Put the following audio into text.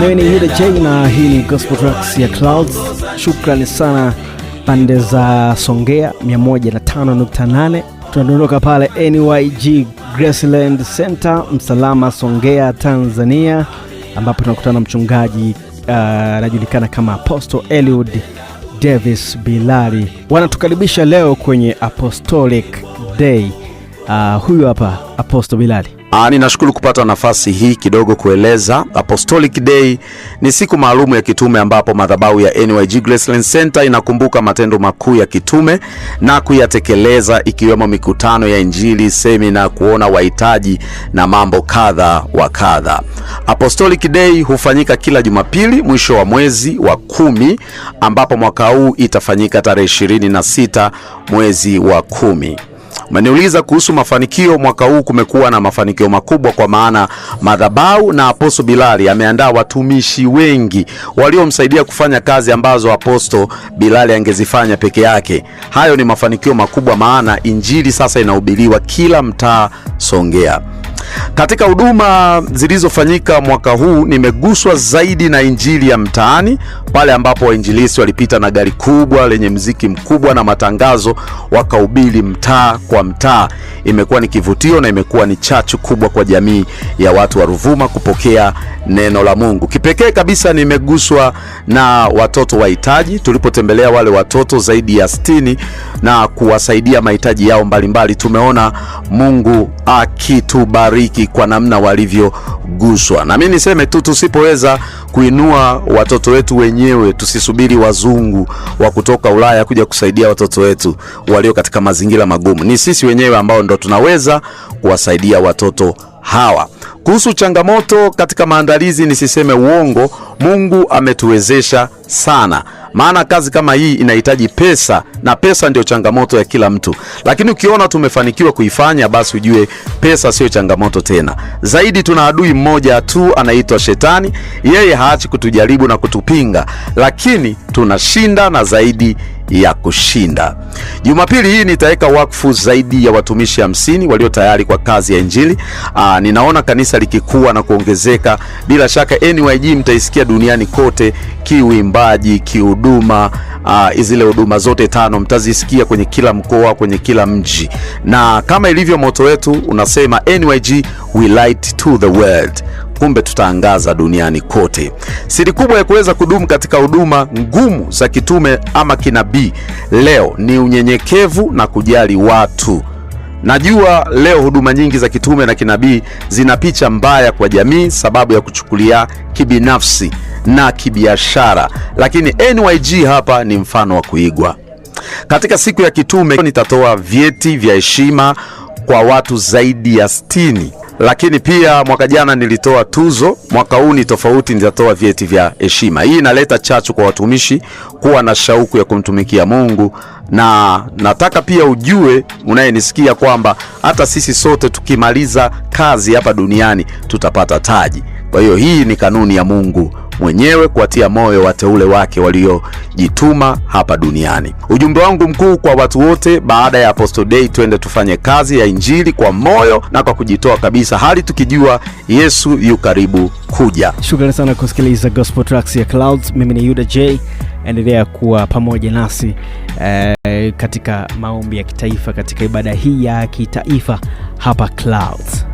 Mimi ni Yuda J na hii ni Gospel Tracks ya Clouds. Shukrani sana pande za Songea 105.8. Tunadondoka pale NYG Graceland Center Msalama Songea Tanzania, ambapo tunakutana na mchungaji anajulikana kama Apostle Eliud Davis Bilali. Wanatukaribisha leo kwenye Apostolic Day. Huyu hapa Apostle Bilali. Ninashukuru kupata nafasi hii kidogo kueleza. Apostolic Day ni siku maalumu ya kitume ambapo madhabahu ya NYG Graceland Center inakumbuka matendo makuu ya kitume na kuyatekeleza, ikiwemo mikutano ya injili, semina, kuona wahitaji na mambo kadha wa kadha. Apostolic Day hufanyika kila Jumapili mwisho wa mwezi wa 10, ambapo mwaka huu itafanyika tarehe 26 mwezi wa 10. Umeniuliza kuhusu mafanikio. Mwaka huu kumekuwa na mafanikio makubwa, kwa maana madhabahu na Apostle Bilali ameandaa watumishi wengi waliomsaidia kufanya kazi ambazo Apostle Bilali angezifanya peke yake. Hayo ni mafanikio makubwa, maana injili sasa inahubiriwa kila mtaa Songea. Katika huduma zilizofanyika mwaka huu nimeguswa zaidi na injili ya mtaani, pale ambapo wainjilisti walipita na gari kubwa lenye muziki mkubwa na matangazo, wakahubiri mtaa kwa mtaa. Imekuwa ni kivutio na imekuwa ni chachu kubwa kwa jamii ya watu wa Ruvuma kupokea neno la Mungu. Kipekee kabisa nimeguswa na watoto wahitaji. Tulipotembelea wale watoto zaidi ya 60 na kuwasaidia mahitaji yao mbalimbali, tumeona Mungu akitubariki kwa namna walivyoguswa. Na mimi niseme tu, tusipoweza kuinua watoto wetu wenyewe, tusisubiri wazungu wa kutoka Ulaya kuja kusaidia watoto wetu walio katika mazingira magumu. Ni sisi wenyewe ambao ndo tunaweza kuwasaidia watoto hawa. Kuhusu changamoto katika maandalizi, nisiseme uongo, Mungu ametuwezesha sana. Maana kazi kama hii inahitaji pesa, na pesa ndio changamoto ya kila mtu. Lakini ukiona tumefanikiwa kuifanya, basi ujue pesa sio changamoto tena. Zaidi tuna adui mmoja tu, anaitwa Shetani. Yeye haachi kutujaribu na kutupinga, lakini tunashinda na zaidi ya kushinda. Jumapili hii nitaweka wakfu zaidi ya watumishi 50 walio tayari kwa kazi ya injili. Ninaona kanisa likikua na kuongezeka. Bila shaka NYG mtaisikia duniani kote, kiuimbaji, kihuduma, zile huduma zote 5 mtazisikia kwenye kila mkoa, kwenye kila mji. Na kama ilivyo moto wetu unasema NYG we light to the world. Kumbe tutaangaza duniani kote. Siri kubwa ya kuweza kudumu katika huduma ngumu za kitume ama kinabii leo ni unyenyekevu na kujali watu. Najua leo huduma nyingi za kitume na kinabii zina picha mbaya kwa jamii, sababu ya kuchukulia kibinafsi na kibiashara, lakini NYG hapa ni mfano wa kuigwa. Katika siku ya kitume nitatoa vyeti vya heshima kwa watu zaidi ya 60. Lakini pia mwaka jana nilitoa tuzo, mwaka huu ni tofauti, nitatoa vyeti vya heshima. Hii inaleta chachu kwa watumishi kuwa na shauku ya kumtumikia Mungu, na nataka pia ujue unayenisikia kwamba hata sisi sote tukimaliza kazi hapa duniani tutapata taji. Kwa hiyo hii ni kanuni ya Mungu mwenyewe kuwatia moyo wateule wake waliojituma hapa duniani. Ujumbe wangu mkuu kwa watu wote baada ya Apostle Day, twende tufanye kazi ya injili kwa moyo na kwa kujitoa kabisa, hali tukijua Yesu yu karibu kuja. Shukrani sana kusikiliza Gospel Tracks ya Clouds. Mimi ni Yuda J. Endelea kuwa pamoja nasi katika maombi ya kitaifa, katika ibada hii ya kitaifa hapa Clouds.